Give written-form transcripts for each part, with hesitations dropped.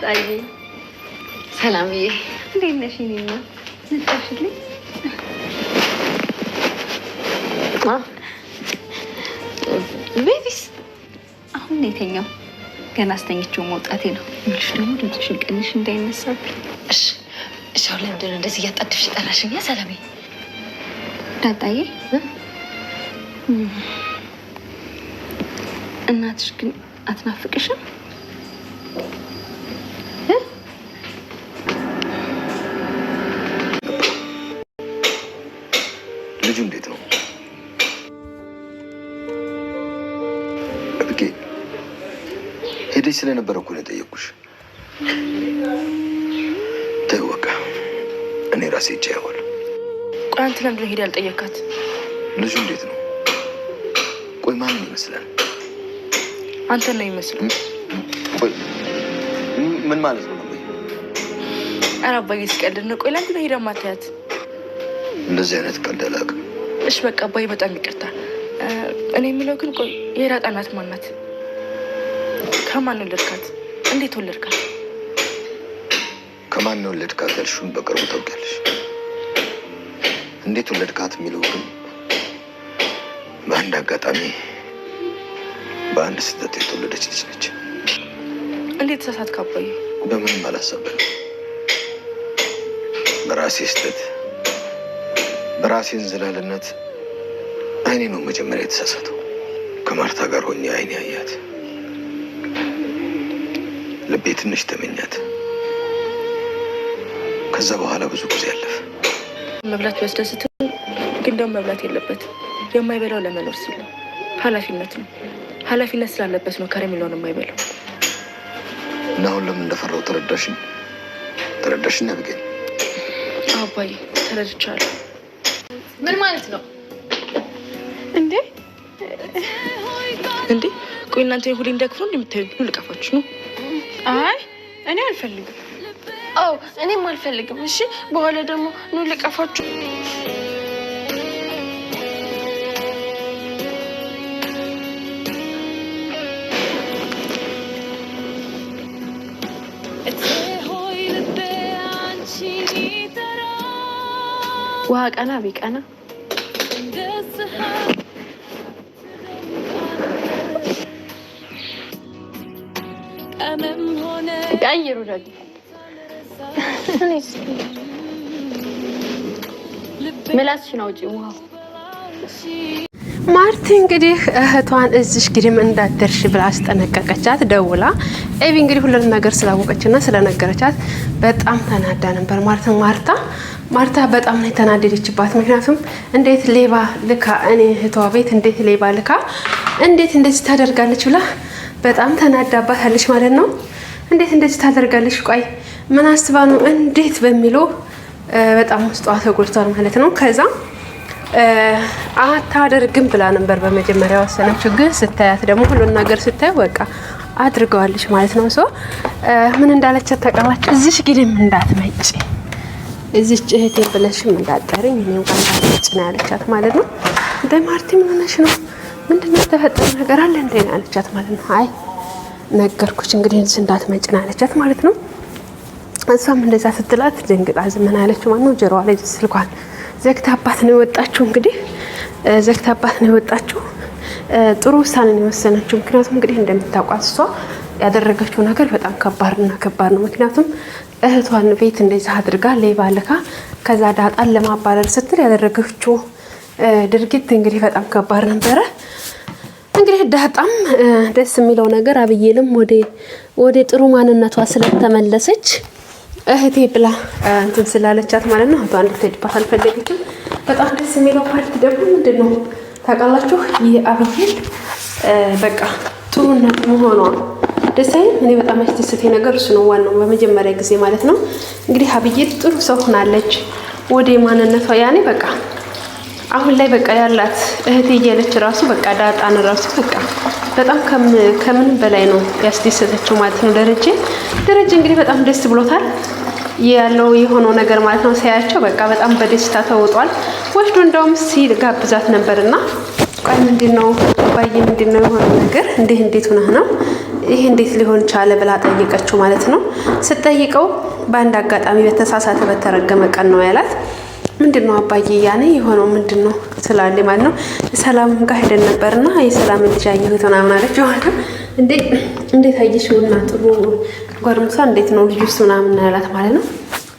ዳጣዬ ሰላምዬ እንዴት ነሽ? እኔና መጣሽልኝ? ቤቢስ አሁን የተኛው ገና አስተኝቼው መውጣቴ ነው። ምንሽ ደግሞ ድምፅሽን ቀንሽ እንዳይነሳብኝ። እሺ እሺ። አሁን ለምንድን ነው እንደዚህ እያጣደፍሽ ጠራሽኝ? ሰላምዬ ዳጣዬ እናትሽ ግን አትናፍቅሽም? ልጁ እንዴት ነው? እብቄ ሄደሽ ስለነበረ እኮ ነው የጠየኩሽ። ተይው በቃ እኔ ራሴ ሄጄ አየዋለሁ። ቆይ አንተ ለምንድን ነው ሄደህ ያልጠየካት? ልጁ እንዴት ነው? ቆይ ማንን ይመስላል? አንተን ነው ይመስላል። ቆይ ምን ማለት ነው? ኧረ አባዬ ሲቀልድ ነው። ቆይ ለምንድን ነው ሄደህ የማታያት? እንደዚህ አይነት ቀልድ አላውቅም። እሺ በቃ አባዬ በጣም ይቅርታ። እኔ የሚለው ግን ቆይ የዳጣ እናት ማን ናት? ከማን ወለድካት? እንዴት ወለድካት? ከማን ወለድካት ያልሽውን በቅርቡ ታውቂያለሽ። እንዴት ወለድካት የሚለው ግን በአንድ አጋጣሚ በአንድ ስህተት የተወለደች ልጅ ነች። እንዴት ተሳሳትክ አባዬ? በምንም አላሰብንም። በራሴ ስህተት በራሴ እንዝላልነት አይኔ ነው መጀመሪያ የተሳሳተው። ከማርታ ጋር ሆኜ አይኔ አያት፣ ልቤ ትንሽ ተመኛት። ከዛ በኋላ ብዙ ጊዜ አለፈ። መብላት ቢያስደስትም ግን ደግሞ መብላት የለበትም። የማይበላው ለመኖር ሲል ነው። ኃላፊነት ነው። ኃላፊነት ስላለበት ነው ከረሜላውን የማይበላው። እና አሁን ለምን እንደፈራው ተረዳሽኝ? ተረዳሽኝ አብገኝ? አባዬ ተረድቻለሁ። ምን ማለት ነው እንዴ? እንዴ ቆይ እናንተ ሁሌ እንደክፉ እንደምታዩ ምን ልቀፋችሁ ነው? አይ እኔ አልፈልግም። አዎ እኔም አልፈልግም። እሺ በኋላ ደግሞ ኑ ልቀፋችሁ። ውሃ ቀና ቢቀና ቀይሩ ደግሞ ምላስሽን አውጪ። ውሃው ማርቲ እንግዲህ እህቷን እዚሽ ግድም እንዳትደርሽ ብላ አስጠነቀቀቻት ደውላ። ኤቢ እንግዲህ ሁሉንም ነገር ስላወቀችና ስለነገረቻት በጣም ተናዳ ነበር ማርታ በጣም ነው የተናደደችባት። ምክንያቱም እንዴት ሌባ ልካ እኔ እህቷ ቤት እንዴት ሌባ ልካ እንዴት እንደዚህ ታደርጋለች ብላ በጣም ተናዳባታለች ማለት ነው። እንዴት እንደዚህ ታደርጋለች? ቆይ ምን አስባ ነው እንዴት በሚለው በጣም ውስጧ ተጎድቷል ማለት ነው። ከዛ አታደርግም ብላ ነበር በመጀመሪያ ወሰነችው። ግን ስታያት ደግሞ ሁሉን ነገር ስታይ በቃ አድርገዋለች ማለት ነው። ምን እንዳለቻት ታውቃላችሁ? እዚሽ ግድም እንዳትመጪ እዚች እህቴ ብለሽም እንዳጠሪኝ እኔ እንኳን እንዳትመጪ ነው ያለቻት ማለት ነው። እንደ ማርቲ ምን ሆነሽ ነው? ምንድነው የተፈጠረ ነገር አለ እንዴ ያለቻት ማለት ነው። አይ ነገርኩሽ እንግዲህ እዚህ እንዳትመጪ ነው ያለቻት ማለት ነው። እሷም እንደዛ ስትላት ደንግጣ ዝም አለች ማለት ነው። ጆሮዋ ላይ ስልኳን ዘግታባት ነው የወጣችው። እንግዲህ ዘግታባት ነው የወጣችው። ጥሩ ውሳኔ ነው የወሰነችው። ምክንያቱም እንግዲህ እንደምታውቋት እሷ ያደረገችው ነገር በጣም ከባድ ነው። ምክንያቱም እህቷን ቤት እንደዛ አድርጋ ሌባ ልካ ከዛ ዳጣን ለማባረር ስትል ያደረገችው ድርጊት እንግዲህ በጣም ከባድ ነበረ። እንግዲህ ዳጣም ደስ የሚለው ነገር አብዬልም ወደ ጥሩ ማንነቷ ስለተመለሰች እህቴ ብላ እንትን ስላለቻት ማለት ነው። እህቷ እንድትሄድባት አልፈለገችም። በጣም ደስ የሚለው ፓርቲ ደግሞ ምንድነው ታውቃላችሁ? የአብዬል በቃ ጥሩነት መሆኗ ደስ አይልም? እኔ በጣም ያስደሰተኝ ነገር እሱ ነው። ዋናው በመጀመሪያ ጊዜ ማለት ነው እንግዲህ አብዬል ጥሩ ሰው ሆናለች። ወደ ማንነቷ ያኔ በቃ አሁን ላይ በቃ ያላት እህቴ እያለች ራሱ በቃ ዳጣን ራሱ በቃ በጣም ከምንም በላይ ነው ያስደሰተችው ማለት ነው። ደረጀ እንግዲህ በጣም ደስ ብሎታል ያለው የሆነው ነገር ማለት ነው። ሳያቸው በቃ በጣም በደስታ ተውጧል። ወስዶ እንደውም ሲጋብዛት ነበርና ቆይ ምንድነው ባይ ምንድነው የሆነው ነገር እንዴት ሆነህ ነው ይሄ እንዴት ሊሆን ቻለ ብላ ጠየቀችው ማለት ነው። ስትጠይቀው በአንድ አጋጣሚ በተሳሳተ በተረገመ ቀን ነው ያላት። ምንድነው አባዬ ያኔ የሆነው ምንድነው ስላለ ማለት ነው። ሰላም ጋር ሄደን ነበርና የሰላም ልጅ አየሁት ምናምን አለችው ማለት ነው። እንዴት አየሽውና ጥሩ ጎርምሳ እንዴት ነው ልጁስ ምናምን ያላት ማለት ነው።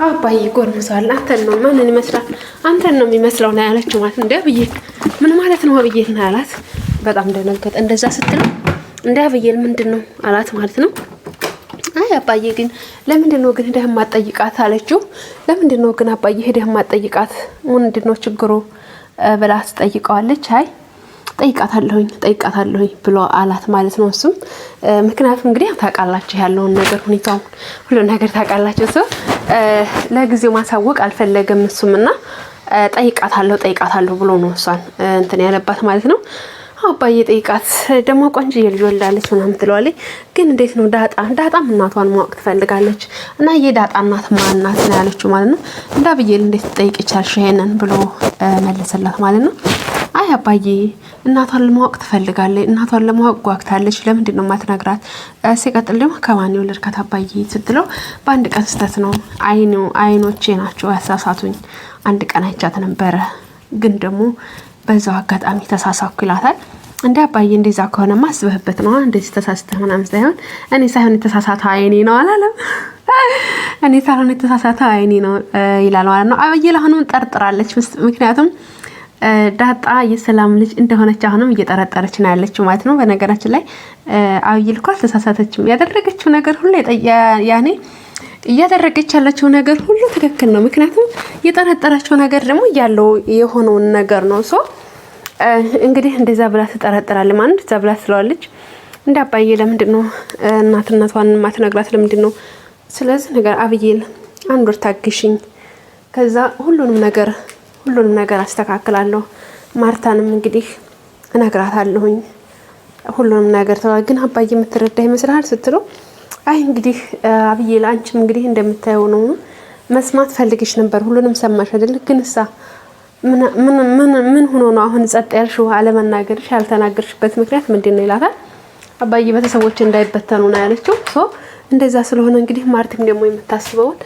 አባዬ ጎርምሳል አንተን ነው ማንን ይመስላል አንተን ነው የሚመስለው ነው ያለችው ማለት ነው። እንዴ አብዬ ምን ማለት ነው አብዬ ነው ያላት። በጣም ደነገጠ። እንደዛ ስትለው እንዴ አብዬ ምንድነው አላት ማለት ነው። አይ አባዬ ግን ለምንድነው ግን ሄደህ ማጠይቃት አለችው። ለምንድነው ግን አባዬ ሄደህ ማጠይቃት ምንድነው ችግሩ ብላ ትጠይቀዋለች። አይ ጠይቃታለሁኝ ብሎ አላት ማለት ነው። እሱም ምክንያቱም እንግዲህ ታውቃላችሁ ያለውን ነገር ሁኔታውን ሁሉ ነገር ታውቃላችሁ። ሰው ለጊዜው ማሳወቅ አልፈለገም እሱምና ጠይቃታለሁ ብሎ ነው እሷን እንትን ያለባት ማለት ነው። አባዬ ጠይቃት ደግሞ ቆንጆዬ ልጅ ወልዳለች ምናምን ትለዋለች። ግን እንዴት ነው ዳጣም እናቷን ማወቅ ትፈልጋለች እና የዳጣ እናት ማን ናት ነው ያለችው ማለት ነው። እንዳብዬ እንዴት ትጠይቅ ይቻልሽ ይሄንን ብሎ መለሰላት ማለት ነው። አይ አባዬ እናቷን ለማወቅ ትፈልጋለች፣ እናቷን ለማወቅ ጓግታለች። ለምንድን ነው ማትነግራት? ሲቀጥል ደግሞ ከማን የወለድካት አባዬ ስትለው በአንድ ቀን ስህተት ነው አይኖቼ ናቸው ያሳሳቱኝ። አንድ ቀን አይቻት ነበረ ግን ደግሞ በዛው አጋጣሚ ተሳሳኩ ይላታል። እንደ አባዬ እንደዛ ከሆነማ አስበህበት ነው እንደዚህ ተሳስተህ ምናምን ሳይሆን እኔ ሳይሆን የተሳሳተ አይኔ ነው አላለም። እኔ ሳይሆን የተሳሳተ አይኔ ነው ይላል ማለት ነው። አብዬ ለአሁኑም ጠርጥራለች። ምክንያቱም ዳጣ የሰላም ልጅ እንደሆነች አሁንም እየጠረጠረች ነው ያለችው ማለት ነው። በነገራችን ላይ አብዬ ልኳ አልተሳሳተችም። ያደረገችው ነገር ሁሉ ያኔ እያደረገች ያለችው ነገር ሁሉ ትክክል ነው። ምክንያቱም የጠረጠረችው ነገር ደግሞ ያለው የሆነውን ነገር ነው። ሶ እንግዲህ እንደዛ ብላ ትጠረጥራለች ማለት እንደዛ ብላ ስለዋለች። እንደ አባዬ ለምንድን ነው እናትነቷን ማትነግራት ለምንድን ነው? ስለዚህ ነገር አብዬል አንድ ወር ታግሽኝ፣ ከዛ ሁሉንም ነገር አስተካክላለሁ። ማርታንም እንግዲህ እነግራታለሁኝ ሁሉንም ነገር ተባለ። ግን አባዬ የምትረዳ ይመስላል ስትለው አይ እንግዲህ አብዬ ለአንቺም እንግዲህ እንደምታየው ነው መስማት ፈልግሽ ነበር ሁሉንም ሰማሽ አይደል? ግን እሳ ምን ሆኖ ነው አሁን ጸጥ ያልሽው? አለመናገርሽ ያልተናገርሽበት ምክንያት ምንድነው ይላታል። አባዬ ቤተሰቦች እንዳይበተኑ ነው ያለችው። ሶ እንደዛ ስለሆነ እንግዲህ ማርቲም ደግሞ የምታስበውን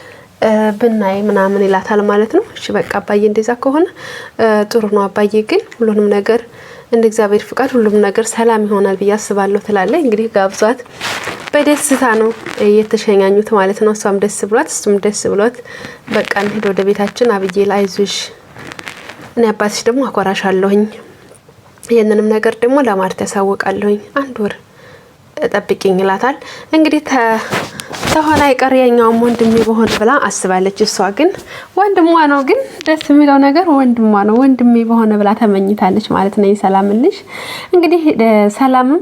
ብናይ ምናምን ይላታል ማለት ነው። እሺ በቃ አባዬ እንደዛ ከሆነ ጥሩ ነው አባዬ፣ ግን ሁሉንም ነገር እንደ እግዚአብሔር ፍቃድ ሁሉም ነገር ሰላም ይሆናል ብዬ አስባለሁ ትላለች። እንግዲህ ጋብዟት በደስታ ነው የተሸኛኙት ማለት ነው። እሷም ደስ ብሏት እሱም ደስ ብሎት በቃ እንሂድ ወደ ቤታችን አብዬ አይዞሽ፣ እኔ አባትሽ ደግሞ አኮራሻለሁኝ፣ ይሄንንም ነገር ደግሞ ለማርታ ያሳውቃለሁኝ፣ አንድ ወር ጠብቂኝ ይላታል። እንግዲህ ተሆነ አይቀር የኛውም ወንድሜ በሆነ ብላ አስባለች። እሷ ግን ወንድሟ ነው። ግን ደስ የሚለው ነገር ወንድሟ ነው፣ ወንድሜ በሆነ ብላ ተመኝታለች ማለት ነው። የሰላም ልጅ እንግዲህ ሰላምም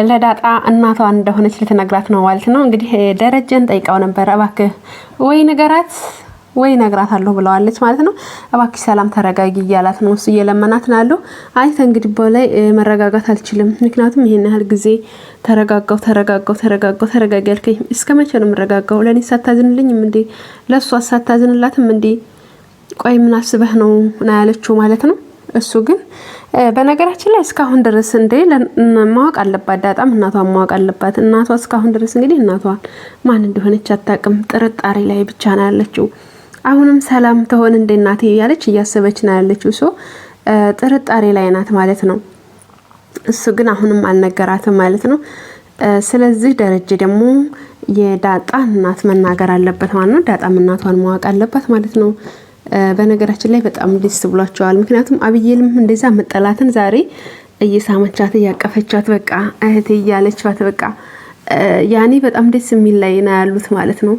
ለዳጣ እናቷ እንደሆነች ልትነግራት ነው ማለት ነው። እንግዲህ ደረጀን ጠይቃው ነበር። እባክህ ወይ ንገራት ወይ ነግራታለሁ ብለዋለች ማለት ነው። እባክሽ ሰላም ተረጋጊ እያላት ነው። እሱ እየለመናት ነው ያለው። አይ እንግዲህ በላይ መረጋጋት አልችልም፣ ምክንያቱም ይሄን ያህል ጊዜ ተረጋጋው ያልከኝ እስከ መቼ ነው የምረጋጋው? ለኔ ሳታዝንልኝም እንዴ? ለሷ ሳታዝንላትም እንዴ? ቆይ ምን አስበህ ነው ያለችው ማለት ነው። እሱ ግን በነገራችን ላይ እስካሁን ድረስ እንዴ ማወቅ አለባት፣ ዳጣም እናቷን ማወቅ አለባት። እናቷ እስካሁን ድረስ እንግዲህ እናቷን ማን እንደሆነች አታውቅም። ጥርጣሬ ላይ ብቻ ነው ያለችው። አሁንም ሰላም ተሆን እንደ እናቴ ያለች እያሰበች ነው ያለችው። ሶ ጥርጣሬ ላይ ናት ማለት ነው። እሱ ግን አሁንም አልነገራትም ማለት ነው። ስለዚህ ደረጀ ደግሞ የዳጣ እናት መናገር አለበት ማለት ነው። ዳጣም እናቷን ማወቅ አለባት ማለት ነው። በነገራችን ላይ በጣም ደስ ብሏቸዋል። ምክንያቱም አብዬልም እንደዛ መጠላትን ዛሬ እየሳመቻት እያቀፈቻት በቃ እህቴ እያለቻት በቃ ያኔ በጣም ደስ የሚል ላይ ነው ያሉት ማለት ነው።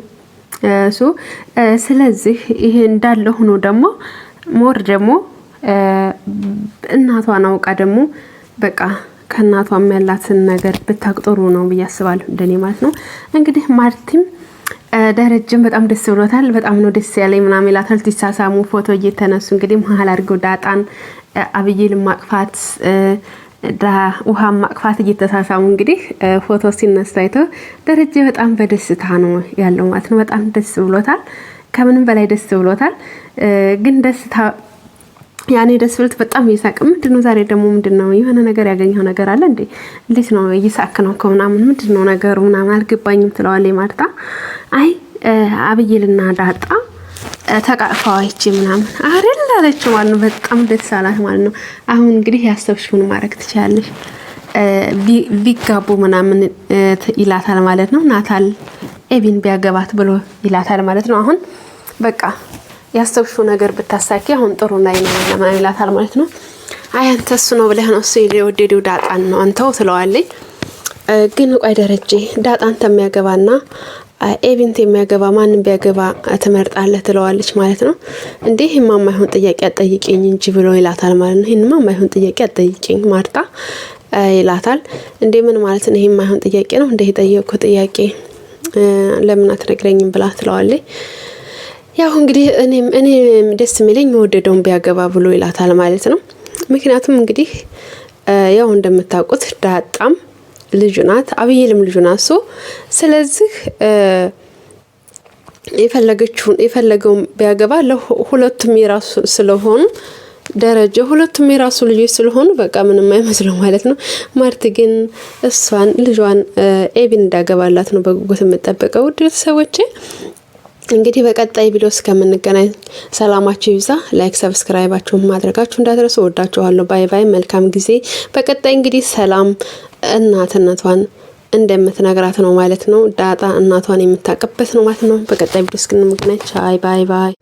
ስለዚህ ይሄ እንዳለ ሆኖ ደግሞ ሞር ደግሞ እናቷን አውቃ ደግሞ በቃ ከእናቷም ያላትን ነገር ብታቅጥሩ ነው ብዬ አስባለሁ እንደኔ ማለት ነው። እንግዲህ ማርቲም ደረጀም በጣም ደስ ብሎታል። በጣም ነው ደስ ያለኝ ምናምን ይላታል። ሲሳሳሙ ፎቶ እየተነሱ እንግዲህ መሀል አድርገው ዳጣን አብዬል ማቅፋት ውሃ ማቅፋት እየተሳሳሙ እንግዲህ ፎቶ ሲነሱ አይቶ ደረጀ በጣም በደስታ ነው ያለው ማለት ነው። በጣም ደስ ብሎታል፣ ከምንም በላይ ደስ ብሎታል። ግን ደስታ ያኔ ደስ ብሎት በጣም እየሳቀ ምንድነው ዛሬ ደግሞ ምንድነው የሆነ ነገር ያገኘው ነገር አለ እንዴ እንዴት ነው እየሳቅ ነው ከምናምን ምንድነው ነገሩ ምናምን አልገባኝም ትለዋለች ማርታ። አይ አብይልና ዳጣ ተቃቅፈው አይቼ ምናምን አይደል አለችው ማለት ነው። በጣም ደስ አላት ማለት ነው። አሁን እንግዲህ ያሰብሽውን ማድረግ ትችላለሽ ቢጋቡ ምናምን ይላታል ማለት ነው። ናታል ኤቢን ቢያገባት ብሎ ይላታል ማለት ነው። አሁን በቃ ያሰብሽው ነገር ብታሳኪ አሁን ጥሩ ላይ ነው ለማን ይላታል ማለት ነው። አይ አንተ እሱ ነው ብለህ ነው እሱ የወደደው ዳጣን ነው አንተው ትለዋለች። ግን ቆይ ደረጀ ዳጣን ተሚያገባና ኤቢንት የሚያገባ ማንም ቢያገባ ትመርጣለህ ትለዋለች ማለት ነው። እንዴ ይሄማ ማይሆን ጥያቄ አጠይቂኝ እንጂ ብሎ ይላታል ማለት ነው። ይሄንማ ማይሆን ጥያቄ አጠይቂኝ ማርታ ይላታል። እንዴ ምን ማለት ነው ይሄማ ማይሆን ጥያቄ ነው እንዴ የጠየቅኩት ጥያቄ ለምን አትነግረኝም ብላ ትለዋለች። ያው እንግዲህ እኔ ደስ የሚለኝ ወደደውን ቢያገባ ብሎ ይላታል ማለት ነው። ምክንያቱም እንግዲህ ያው እንደምታውቁት ዳጣም ልጁ ናት አብይልም ልጁ ናት ስለዚህ የፈለገውን ቢያገባ ለሁለቱም የራሱ ስለሆኑ ደረጃ ሁለቱም የራሱ ልጆች ስለሆኑ በቃ ምንም አይመስለው ማለት ነው። ማርት ግን እሷን ልጇን ኤቢን እንዳገባላት ነው በጉጉት የምትጠብቀው። ውድ ቤተሰቦቼ እንግዲህ በቀጣይ ቪዲዮ እስከምንገናኝ ሰላማችሁ ይብዛ። ላይክ ሰብስክራይባችሁን ማድረጋችሁ እንዳትረሱ። ወዳችኋለሁ። ባይ ባይ። መልካም ጊዜ። በቀጣይ እንግዲህ ሰላም እናትነቷን እንደምትነግራት ነው ማለት ነው። ዳጣ እናቷን የምታቀበት ነው ማለት ነው። በቀጣይ ቪዲዮ እስከምንገናኝ ቻይ ባይ ባይ።